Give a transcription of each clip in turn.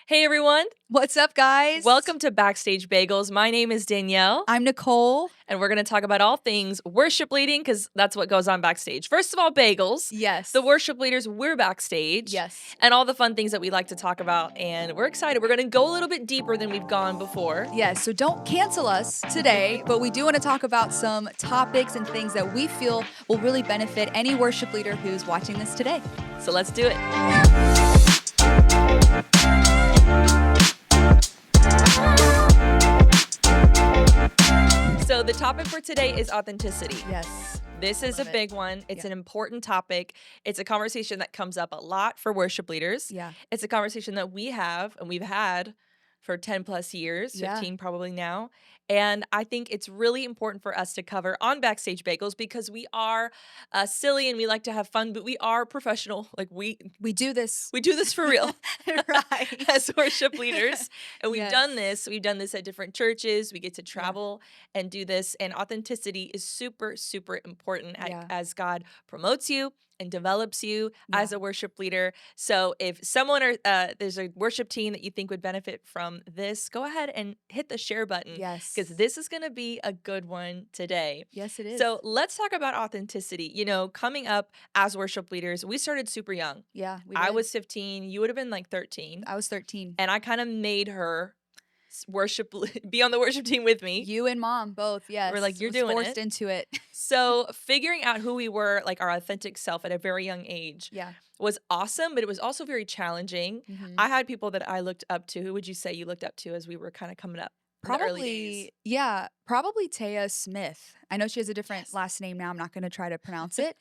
Hey everyone, What's up, guys? welcome to Backstage Bagels. My name is Danielle, I'm Nicole. and we're going to talk about all things worship leading because that's what goes on backstage. First of all, bagels. Yes. The worship leaders, we're backstage. Yes. And all the fun things that we like to talk about. And we're excited. We're going to go a little bit deeper than we've gone before. Yes. So don't cancel us today, but we do want to talk about some topics and things that we feel will really benefit any worship leader who's watching this today. So let's do it. So the topic for today is authenticity. Yes. This is a Love it. big one. It's Yeah. an important topic. It's a conversation that comes up a lot for worship leaders. Yeah. It's a conversation that we have and we've had for 10 plus years, Yeah. 15 probably now. And I think it's really important for us to cover on Backstage Bagels because we are silly and we like to have fun, but we are professional. Like we do this. do this for real. Right. As worship leaders. And we've Yes. done this. We've done this at different churches. We get to travel and do this. And authenticity is super, super important as God promotes you and develops you as a worship leader. So if someone or there's a worship team that you think would benefit from this, go ahead and hit the share button. Yes. Because this is going to be a good one today. Yes, it is. So let's talk about authenticity. You know, coming up as worship leaders, we started super young. yeah, we I did. was 15. You would have been like 13. I was 13. And I kind of made her be on the worship team with me. You and mom both. Yes. We're like, you're was doing forced it. into it. So figuring out who we were, like our authentic self at a very young age Yeah. was awesome, but it was also very challenging. Mhm. I had people that I looked up to. Who would you say you looked up to as we were kind of coming up in the early days? Probably Taya Smith. I know she has a different last name now. I'm not going to try to pronounce it,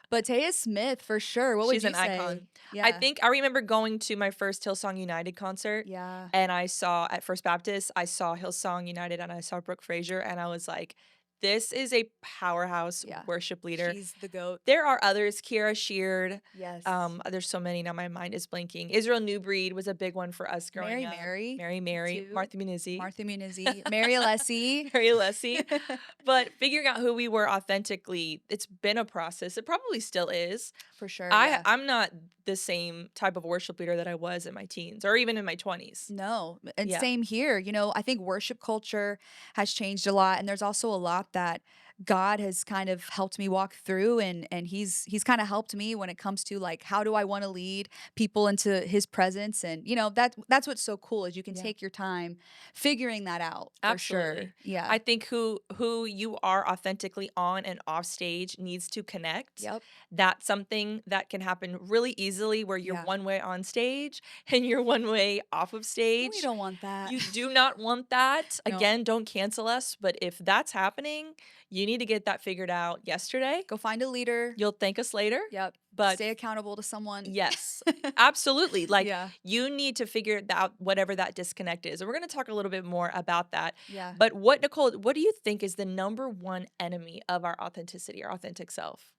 but Taya Smith for sure. What She's would you an say? icon. Yeah. I remember going to my first Hillsong United concert. Yeah. And I saw at First Baptist, I saw Hillsong United and I saw Brooke Fraser. And I was like, this is a powerhouse worship leader. She's the GOAT. There are others, Kira Sheard. Yes. There's so many now. My mind is blanking. Israel New Breed was a big one for us growing up. Mary, too. Martha Munizzi. Mary Alessi. Mary Alessi. But figuring out who we were authentically, it's been a process. It probably still is. For sure. I'm not the same type of worship leader that I was in my teens or even in my 20s. No. And same here. You know, I think worship culture has changed a lot. And there's also a lot that God has kind of helped me walk through and he's kind of helped me when it comes to like how do I want to lead people into his presence, and you know that's what's so cool is you can take your time figuring that out. Absolutely. For sure. Yeah. I think who you are authentically on and off stage needs to connect. Yep. That's something that can happen really easily where you're one way on stage and you're one way off of stage. We don't want that. You do not want that. No. Again, don't cancel us, but if that's happening, you need to get that figured out yesterday. Go find a leader. You'll thank us later. Yep. But stay accountable to someone. yes, absolutely. Like you need to figure out whatever that disconnect is. And we're going to talk a little bit more about that. Yeah. But Nicole, what do you think is the number one enemy of our authenticity, our authentic self?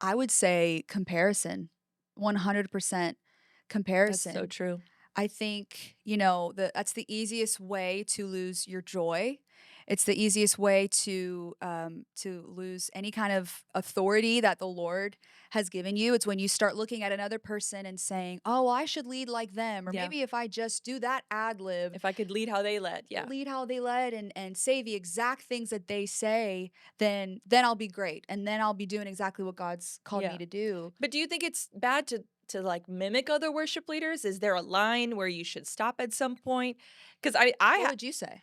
I would say comparison. 100% comparison. That's so true. I think, you know, that's the easiest way to lose your joy. It's the easiest way to lose any kind of authority that the Lord has given you. It's when you start looking at another person and saying, "Oh, well, I should lead like them," or maybe if I just do that ad lib, if I could lead how they led, lead how they led, and say the exact things that they say, then I'll be great, and then I'll be doing exactly what God's called me to do. But do you think it's bad to like mimic other worship leaders? Is there a line where you should stop at some point? Because what would you say?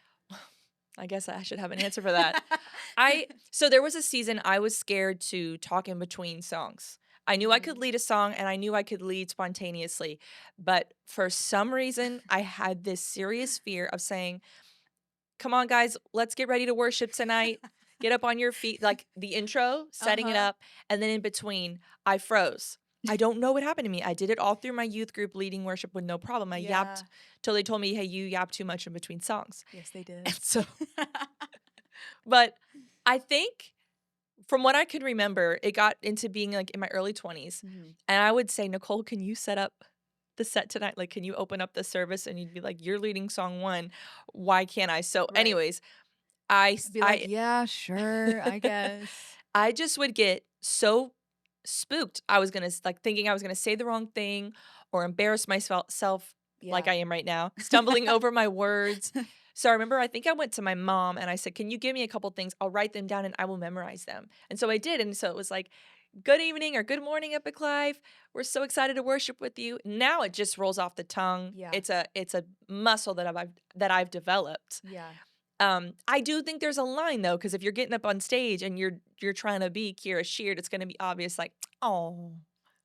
I guess I should have an answer for that. So there was a season I was scared to talk in between songs. I knew I could lead a song and I knew I could lead spontaneously. But for some reason, I had this serious fear of saying, come on, guys, let's get ready to worship tonight. Get up on your feet. Like the intro, setting it up. And then in between, I froze. I don't know what happened to me. I did it all through my youth group leading worship with no problem. I yapped till they told me, hey, you yapped too much in between songs. Yes, they did. And so, but I think from what I could remember, it got into being like in my early 20s. And I would say, Nicole, can you set up the set tonight? Like, can you open up the service? And you'd be like, you're leading song 1. Why can't I? So anyways, I'd be like, yeah, sure, I guess. I just would get so spooked. I was going to thinking I was going to say the wrong thing or embarrass myself like Yeah. I am right now, stumbling over my words. So I remember, I think I went to my mom and I said, "Can you give me a couple things? I'll write them down and I will memorize them." And so I did. And so it was like, "Good evening" or "Good morning, Epic Life. We're so excited to worship with you." Now it just rolls off the tongue. Yeah. It's a muscle that I've developed. Yeah. I do think there's a line though, because if you're getting up on stage and you're trying to be Kira Sheard, it's going to be obvious, like, "Oh,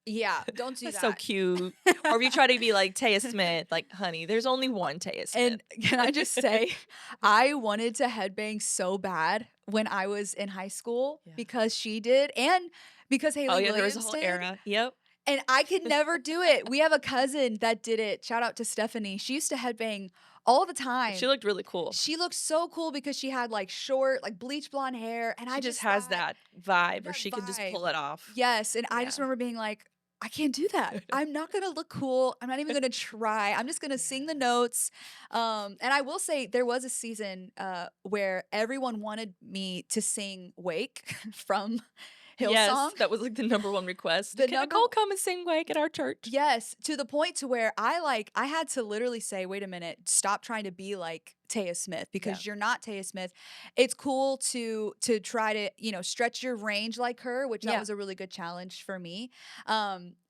Yeah. Don't do that's so that. cute." Or if you try to be like Taya Smith, like, "Honey, there's only one Taya Smith." And can I just say, I wanted to headbang so bad when I was in high school Yeah. because she did and because Oh Haley yeah, there was a Williams whole did. era. Yep. And I could never do it. We have a cousin that did it. Shout out to Stephanie. She used to headbang all the time. She looked really cool. She looked so cool because she had like short, like bleach blonde hair. And I She just just has thought, that vibe where that she can just vibe. pull it off. Yes. And I just Yeah. remember being like, I can't do that. I'm not going to look cool. I'm not even going to try. I'm just going to sing the notes. And I will say there was a season where everyone wanted me to sing Wake from Yes, Hillsong. that was like the number one request. The Can number Nicole come and sing Wake at our church? Yes, to the point to where I had to literally say, "Wait a minute, stop trying to be like Taya Smith because you're not Taya Smith." It's cool to try to, stretch your range like her, which that Yeah. was a really good challenge for me.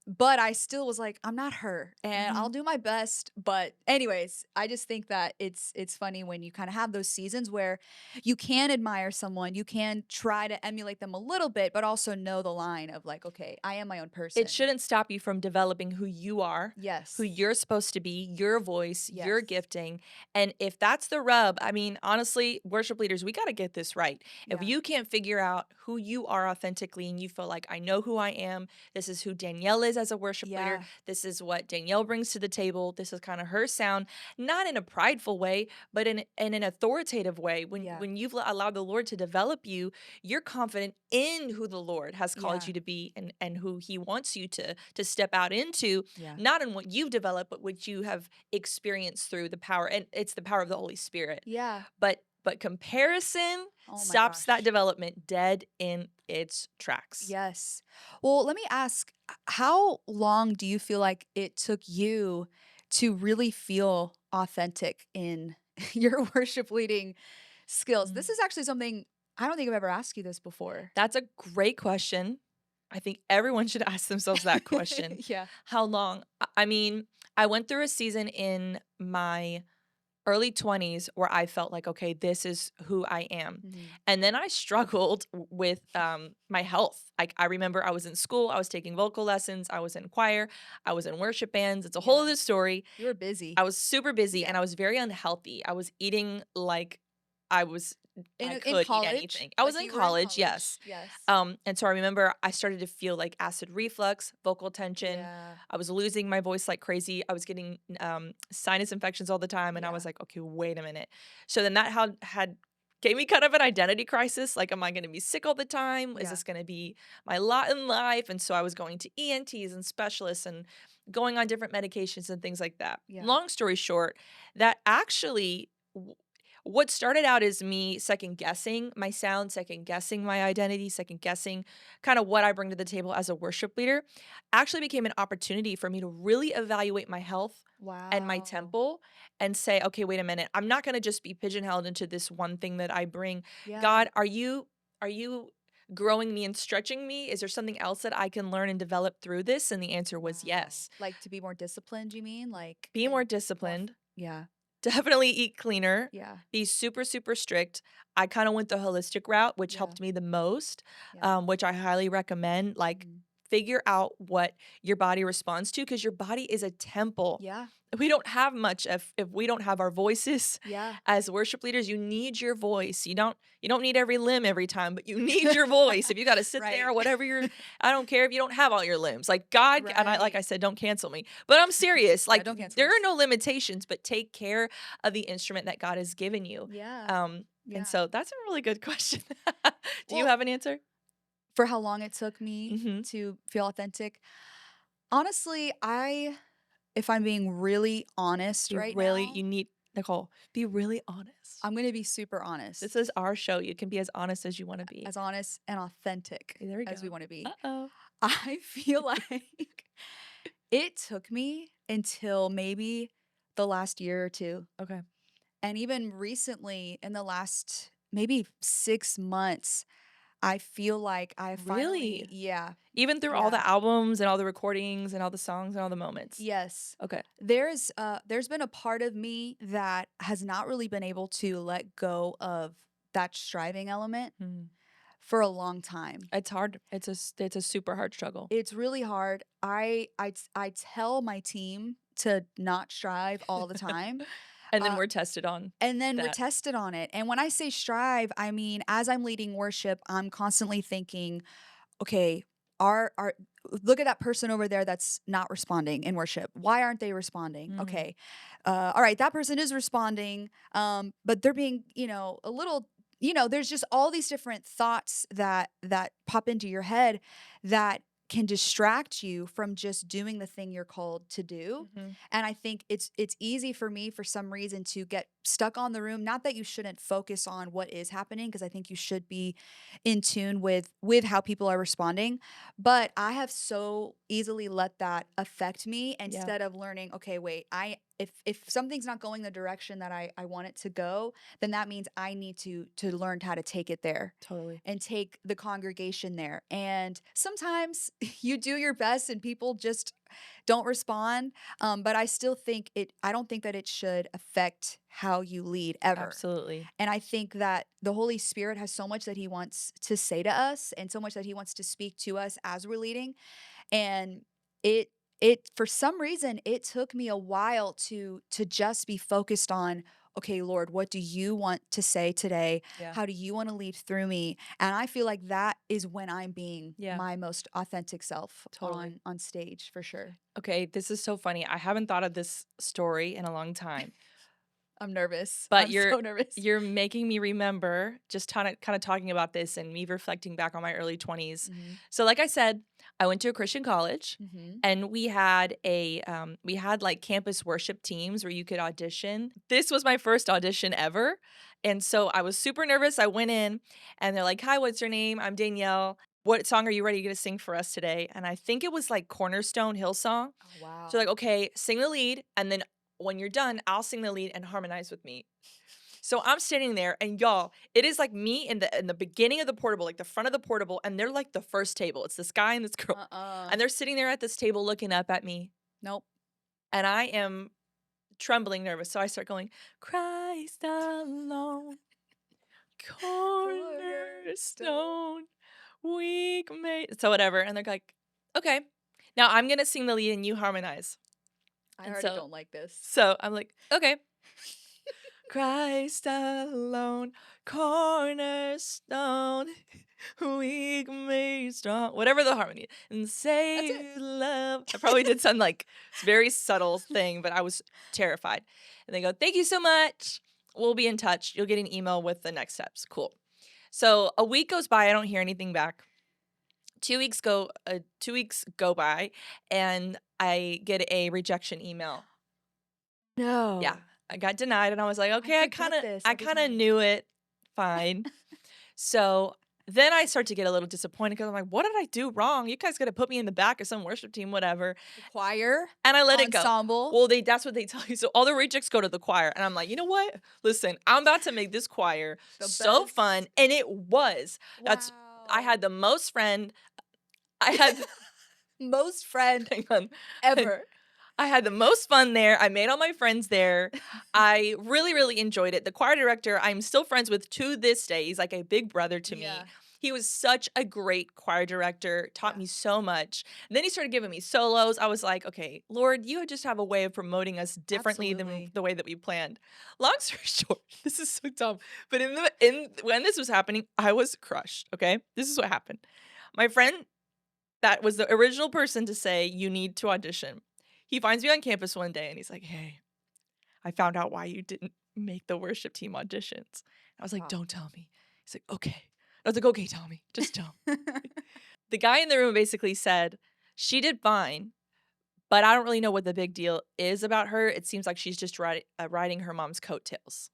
But I still was like, I'm not her and I'll do my best. But anyways, I just think that it's funny when you kind of have those seasons where you can admire someone, you can try to emulate them a little bit, but also know the line of like, okay, I am my own person. It shouldn't stop you from developing who you are, Yes. who you're supposed to be, your voice, your Yes. gifting. And if that's the rub, I mean, honestly, worship leaders, we got to get this right. If Yeah. you can't figure out who you are authentically and you feel like, I know who I am, this is who Danielle is as a worship leader, Yeah. this is what Danielle brings to the table, this is kind of her sound, not in a prideful way, but in an authoritative way. When you've allowed the Lord to develop you, you're confident in who the Lord has called Yeah. you to be and who he wants you to step out into, Yeah. not in what you've developed, but what you have experienced through the power. And it's the power of the Holy Spirit. Yeah. But comparison Oh my stops that gosh. development dead in its tracks. Yes. Well, let me ask, how long do you feel like it took you to really feel authentic in your worship leading skills? This is actually something I don't think I've ever asked you this before. That's a great question. I think everyone should ask themselves that question. Yeah. How long? I mean, I went through a season in my early 20s where I felt like, okay, this is who I am. And then I struggled with my health. Like, I remember I was in school, I was taking vocal lessons, I was in choir, I was in worship bands. It's a whole other story. You were busy. I was super busy and I was very unhealthy. I was eating like I could college? eat anything. I was Like in you were in college, yes. Yes. And so I remember I started to feel like acid reflux, vocal tension. Yeah. I was losing my voice like crazy. I was getting sinus infections all the time. And I Yeah. was like, okay, wait a minute. So then that had gave me kind of an identity crisis. Like, am I going to be sick all the time? Is Yeah. this going to be my lot in life? And so I was going to ENTs and specialists and going on different medications and things like that. Yeah. Long story short, that actually what started out as me second guessing my sound, second guessing my identity, second guessing kind of what I bring to the table as a worship leader, actually became an opportunity for me to really evaluate my health Wow. and my temple and say, okay, wait a minute, I'm not going to just be pigeonholed into this one thing that I bring. Yeah. God, are you growing me and stretching me? Is there something else that I can learn and develop through this? And the answer was yes. Like to be more disciplined, you mean? Like Be more disciplined. Yeah. Definitely eat cleaner. Yeah. Be super, super strict. I kind of went the holistic route, which Yeah. helped me the most, Yeah. which I highly recommend. Like, figure out what your body responds to, because your body is a temple. Yeah. We don't have much if we don't have our voices. Yeah. As worship leaders, you need your voice. You don't need every limb every time, but you need your voice. If you got to sit there, Right. whatever I don't care if you don't have all your limbs. Like, God, and like Right. I said, don't cancel me. But I'm serious. Like, don't cancel there us. are no limitations, but take care of the instrument that God has given you. Yeah. Yeah. And so that's a really good question. Do you Well, have an answer? For how long it took me Mhm. to feel authentic? Honestly, if I'm being really honest You right really, now, you need, Nicole, be really honest. I'm going to be super honest. This is our show. You can be as honest as you want to be. As honest and authentic There we as we go. want to be. Uh-oh. I feel like it took me until maybe the last year or two. Okay. And even recently, in the last maybe 6 months, I feel like I finally, Really? yeah, Even through all yeah, the albums and all the recordings and all the songs and all the moments? yes. Okay. There's been a part of me that has not really been able to let go of that striving element Mhm. for a long time. It's hard. It's a super hard struggle. It's really hard. I tell my team to not strive all the time. And then Uh, we're tested on and then we're that. tested on it. And when I say strive, I mean as I'm leading worship, I'm constantly thinking, okay, are look at that person over there that's not responding in worship. Why aren't they responding? Mhm. Okay, all right, that person is responding, but they're being, a little, there's just all these different thoughts that pop into your head that can distract you from just doing the thing you're called to do. Mhm. And I think it's easy for me for some reason to get stuck on the room. Not that you shouldn't focus on what is happening, because I think you should be in tune with how people are responding, but I have so easily let that affect me Yeah, instead of learning, okay, wait, if something's not going the direction that I want it to go, then that means I need to learn how to take it there totally. and take the congregation there. And sometimes you do your best and people just don't respond. But I don't think that it should affect how you lead ever. Absolutely. And I think that the Holy Spirit has so much that he wants to say to us and so much that he wants to speak to us as we're leading. And it for some reason it took me a while to just be focused on, okay, Lord, what do you want to say today? Yeah. How do you want to lead through me? And I feel like that is when I'm being Yeah, my most authentic self totally. on stage for sure. Okay, this is so funny. I haven't thought of this story in a long time. I'm nervous. But I'm so nervous. you're making me remember just kind of talking about this and me reflecting back on my early 20s. Mhm. So like I said, I went to a Christian college Mhm. and we had like campus worship teams where you could audition. This was my first audition ever. And so I was super nervous. I went in and they're like, "Hi, what's your name? I'm Danielle. What song are you ready to sing for us today?" And I think it was like Cornerstone Hillsong. Oh So wow. like, "Okay, sing the lead and then when you're done, I'll sing the lead and harmonize with me." So I'm standing there and y'all, it is like me in the beginning of the portable, like the front of the portable, and they're like the first table. It's this guy and this girl. Uh-uh. And they're sitting there at this table looking up at me. Nope. And I am trembling nervous. So I start going, "Christ alone, Cornerstone. cornerstone, weak made." So whatever. And they're like, "Okay. Now I'm gonna sing the lead and you harmonize." I And already don't like this. so I'm like, "Okay." Christ alone, cornerstone, weak made strong. Whatever the harmony. And That's it. save love. I probably did some like very subtle thing, but I was terrified. And they go, "Thank you so much. We'll be in touch. You'll get an email with the next steps." Cool. So a week goes by. I don't hear anything back. 2 weeks go by, and I get a rejection email. Yeah, No. I got denied and I was like, I "Okay, forget this I every kinda time. knew it. Fine." So, then I start to get a little disappointed because 'cause I'm like, "What did I do wrong? You guys gotta put me in the back of some worship team, whatever." The choir, And I let it go. ensemble, Well, that's what they tell you. So all the rejects go to the choir, and I'm like, "You know what? Listen, I'm about to make this choir the so best. fun," and it was. That's I Wow. had the most friend I had Most friend hang on. ever. I had the most fun there. I made all my friends there. I really, really enjoyed it. The choir director, I'm still friends with to this day. He's like a big brother to me. Yeah. He was such a great choir director, taught Yeah. me so much. And then he started giving me solos. I was like, "Okay, Lord, you just have a way of promoting us differently than Absolutely. the way that we planned." Long story short, this is so dumb. But in when this was happening, I was crushed. Okay. This is what happened. My friend that was the original person to say, "You need to audition." He finds me on campus one day and he's like, "Hey, I found out why you didn't make the worship team auditions." I was like, Wow. "Don't tell me." He's like, "Okay." I was like, "Okay, tell me. Just tell me." The guy in the room basically said, "She did fine, but I don't really know what the big deal is about her. It seems like she's just riding her mom's coattails."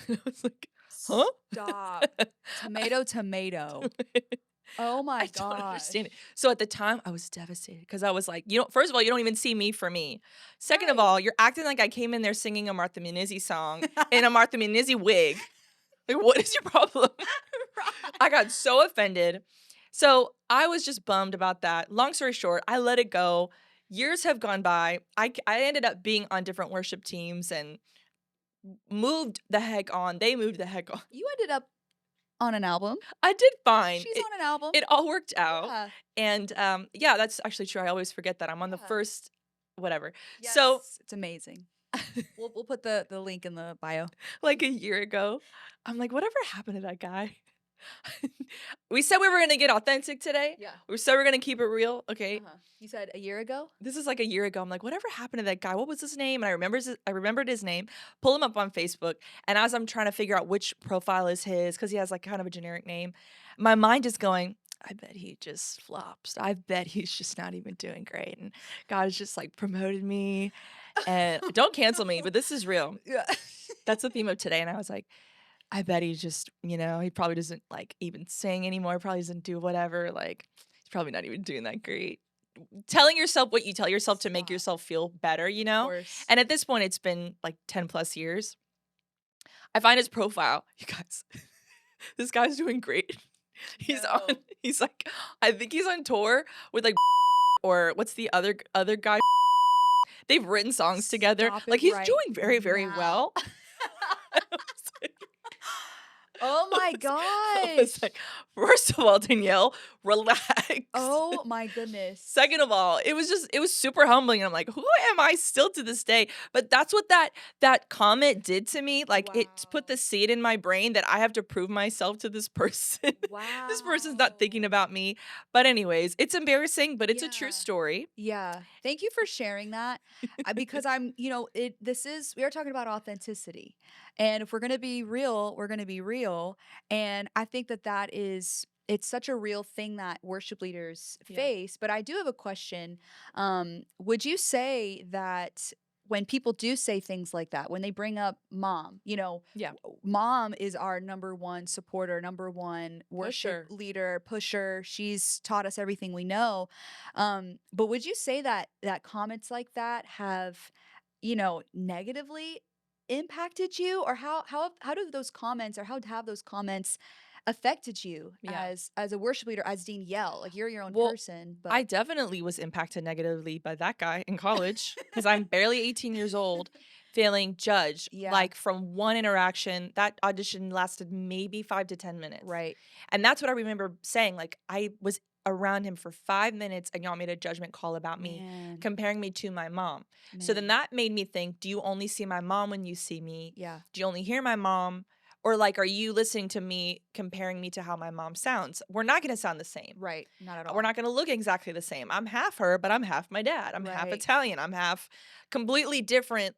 I was like, "Huh?" Stop. Tomato, tomato. Oh my I don't understand it. gosh. So at the time, I was devastated because I was like, you know, first of all, you don't even see me for me. Second of Right. all, you're acting like I came in there singing a Martha Munizzi song in a Martha Munizzi wig. Like, what is your problem? I got so offended. So I was just bummed about that. Long story short, I let it go. Years have gone by. I ended up being on different worship teams and moved the heck on. They moved the heck on. You ended up on an album. I did fine. She's on an album. It all worked out. Yeah. And yeah, that's actually true. I always forget that I'm on the Yeah. first whatever. So Yes. It's amazing. We'll put the link in the bio. like a year ago, I'm like, whatever happened to that guy? We said we were gonna get authentic today. Yeah. We said we're gonna keep it real. Okay. You said a year ago? This is like a year ago. I'm like, whatever happened to that guy? What was his name? And I remembered his name. Pull him up on Facebook. And as I'm trying to figure out which profile is his, because he has like kind of a generic name, my mind is going, I bet he just flops. I bet he's just not even doing great. And God has just like promoted me. And don't cancel me, but this is real. Yeah. That's the theme of today. And I was like, I bet he just, you know, he probably doesn't like even sing anymore. Probably doesn't do whatever. Like, he's probably not even doing that great. Telling yourself what you tell yourself to make Stop. yourself feel better, you Of know? course. And at this point, it's been like 10 plus years. I find his profile. You guys, this guy's doing great. He's on, No. he's like, I think he's on tour with like, or what's the other guy? They've written songs together. Stop Like it he's right doing very, very now. well. Oh my I was gosh. like, first of all, Danielle, relax. Oh my goodness. Second of all, it was super humbling. I'm like, who am I still to this day? But that's what that comment did to me. Like it put Wow. the seed in my brain that I have to prove myself to this person. This person's not thinking Wow. about me. But anyways, it's embarrassing, but it's a true Yeah. story. Yeah. Thank you for sharing that. Because we are talking about authenticity. And if we're going to be real, we're going to be real. And I think it's such a real thing that worship leaders Yeah. face. But I do have a question. Would you say that when people do say things like that, when they bring up mom, Yeah. mom is our number one supporter, number one worship Pusher. leader, pusher. She's taught us everything we know. But would you say that comments like that have, negatively impacted you, or how do those comments, or how have those comments affected you Yeah. as a worship leader, as Danielle? Like, you're your own Well, person, I but definitely was impacted negatively by that guy in college because I'm barely 18 years old, feeling judged. Yeah. Like from one interaction, that audition lasted maybe 5 to 10 minutes. Right. And that's what I remember saying. Like I was around him for 5 minutes and y'all made a judgment call about me, Man, comparing me to my mom. So then man. that made me think, do you only see my mom when you see me? Yeah. Do you only hear my mom? Or like, are you listening to me, comparing me to how my mom sounds? We're not going to sound the same. Right. Not at all. We're not going to look exactly the same. I'm half her, but I'm half my dad. I'm half Right. Italian. I'm half completely different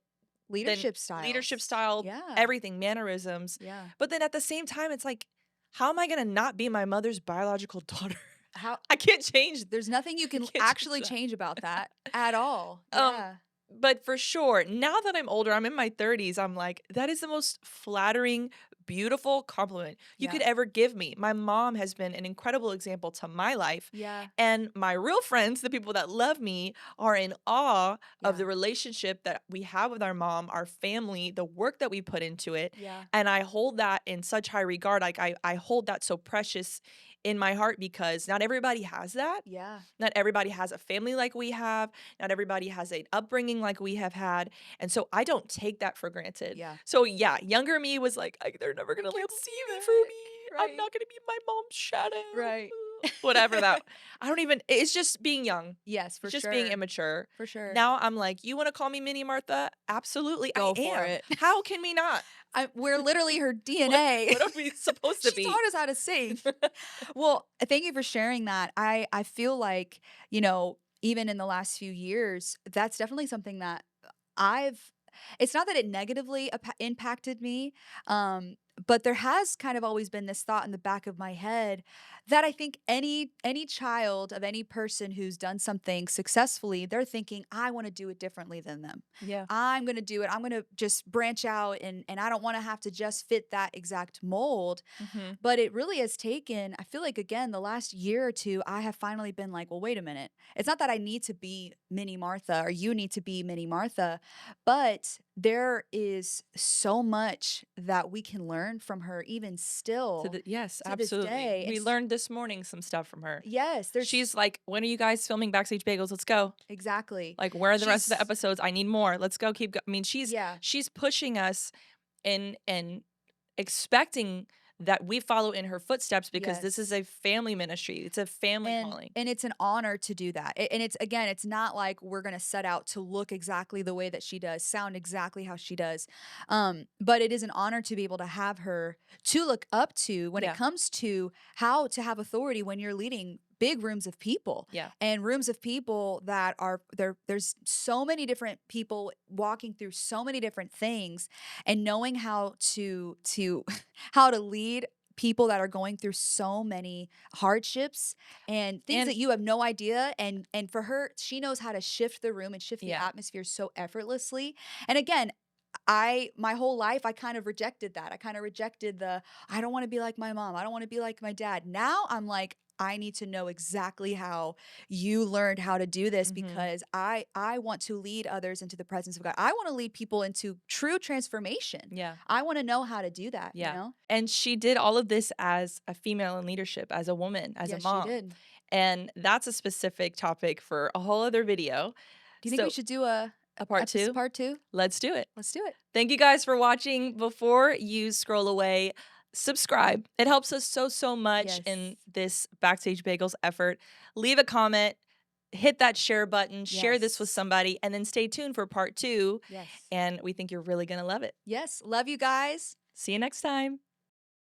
Leadership leadership styles. style, Yeah. everything, mannerisms. Yeah. But then at the same time, it's like, how am I going to not be my mother's biological daughter? How I can't change. There's nothing you can Can't change actually that. change about that at all. Um, Yeah. But for sure, now that I'm older, I'm in my 30s, I'm like, that is the most flattering, beautiful compliment you Yeah. could ever give me. My mom has been an incredible example to my life. Yeah. And my real friends, the people that love me, are in awe Yeah. of the relationship that we have with our mom, our family, the work that we put into it. Yeah. And I hold that in such high regard. Like I hold that so precious in my heart because not everybody has that. Yeah. Not everybody has a family like we have. Not everybody has an upbringing like we have had. And so I don't take that for granted. Yeah. So yeah, younger me was like, they're never going to like see me for me. Right. I'm not going to be my mom's shadow. Right. Whatever that. I don't even, it's just being young. Yes, for It's just sure. being immature. For sure. Now I'm like, you want to call me Mini Martha? Absolutely. Go I for am. it. How can we not? We're literally her DNA. What are we supposed to She be? taught us how to sing. Well, thank you for sharing that. I feel like, even in the last few years, that's definitely something that it's not that it negatively impacted me, But there has kind of always been this thought in the back of my head that I think any child of any person who's done something successfully, they're thinking, I want to do it differently than them. Yeah. I'm going to do it. I'm going to just branch out, and I don't want to have to just fit that exact mold. Mhm. But it really has taken, I feel like, again, the last year or two, I have finally been like, well, wait a minute. It's not that I need to be mini Martha or you need to be mini Martha, but there is so much that we can learn from her, even To still the yes, to this absolutely. day. We learned this morning some stuff from her. Yes, there's She's like, "When are you guys filming Backstage Bagels? Let's go." exactly. Like, "Where are the rest of the She's, episodes? I need more. Let's go, keep go." I mean, yeah. she's pushing us and expecting that we follow in her footsteps because this is Yes. a family ministry. It's a family calling. And it's an honor to do that. And it's, again, it's not like we're going to set out to look exactly the way that she does, sound exactly how she does. But it is an honor to be able to have her to look up to when it Yeah. comes to how to have authority when you're leading big rooms of people, Yeah. and rooms of people that are there. There's so many different people walking through so many different things, and knowing how to how to lead people that are going through so many hardships and things And that you have no idea. And for her, she knows how to shift the room and shift the yeah. atmosphere so effortlessly. And again, I my whole life I kind of rejected that. I kind of rejected the, I don't want to be like my mom. I don't want to be like my dad. Now I'm like, I need to know exactly how you learned how to do this, Mhm. because I want to lead others into the presence of God. I want to lead people into true transformation. Yeah. I want to know how to do that, you Yeah. know? And she did all of this as a female in leadership, as a woman, as a Yes, she mom. did. And that's a specific topic for a whole other video. Do you think we So, should do a a part episode 2, part 2? let's do it. Let's do it. Thank you guys for watching. Before you scroll away, subscribe. It helps us so much Yes. in this Backstage Bagels effort. Leave a comment, hit that share button, share this with Yes. somebody, and then stay tuned for part 2. Yes. And we think you're really going to love it. Yes. Love you guys. See you next time.